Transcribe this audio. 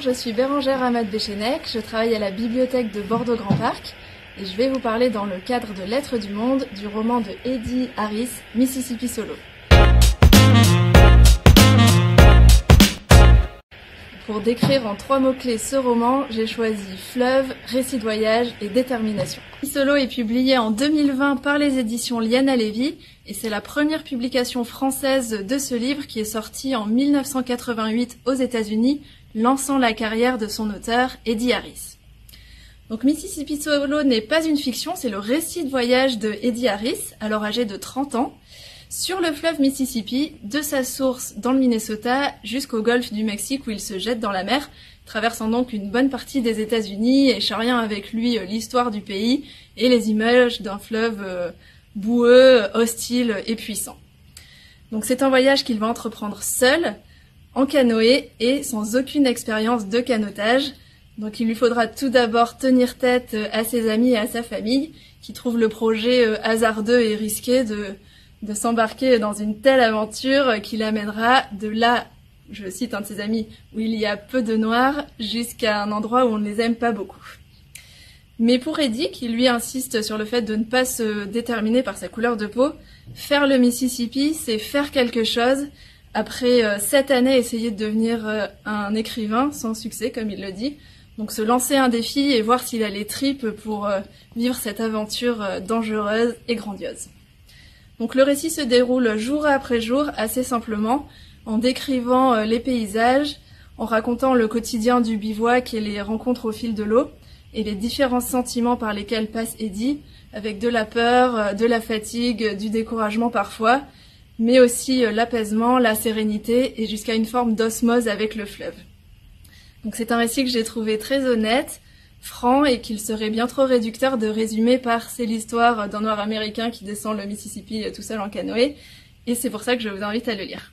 je suis Bérangère Amat-Béchenec, je travaille à la bibliothèque de Bordeaux Grand Parc et je vais vous parler dans le cadre de Lettres du Monde du roman de Eddie Harris, Mississippi Solo. Pour décrire en 3 mots-clés ce roman, j'ai choisi fleuve, récit de voyage et détermination. Solo est publié en 2020 par les éditions Liana Levy et c'est la première publication française de ce livre qui est sorti en 1988 aux États-Unis, lançant la carrière de son auteur, Eddie Harris. Donc Mississippi Solo n'est pas une fiction, c'est le récit de voyage de Eddie Harris, alors âgé de 30 ans, sur le fleuve Mississippi, de sa source dans le Minnesota jusqu'au golfe du Mexique où il se jette dans la mer, traversant donc une bonne partie des États-Unis et charriant avec lui l'histoire du pays et les images d'un fleuve boueux, hostile et puissant. Donc c'est un voyage qu'il va entreprendre seul, en canoë et sans aucune expérience de canotage. Donc il lui faudra tout d'abord tenir tête à ses amis et à sa famille qui trouvent le projet hasardeux et risqué de s'embarquer dans une telle aventure qui l'amènera de là, je cite un de ses amis, où il y a peu de noirs, jusqu'à un endroit où on ne les aime pas beaucoup. Mais pour Eddie, qui lui insiste sur le fait de ne pas se déterminer par sa couleur de peau, faire le Mississippi, c'est faire quelque chose. Après 7 années, essayer de devenir un écrivain sans succès, comme il le dit. Donc se lancer un défi et voir s'il a les tripes pour vivre cette aventure dangereuse et grandiose. Donc le récit se déroule jour après jour, assez simplement, en décrivant les paysages, en racontant le quotidien du bivouac et les rencontres au fil de l'eau, et les différents sentiments par lesquels passe Eddie, avec de la peur, de la fatigue, du découragement parfois, mais aussi l'apaisement, la sérénité, et jusqu'à une forme d'osmose avec le fleuve. Donc c'est un récit que j'ai trouvé très honnête, franc et qu'il serait bien trop réducteur de résumer par c'est l'histoire d'un noir américain qui descend le Mississippi tout seul en canoë et c'est pour ça que je vous invite à le lire.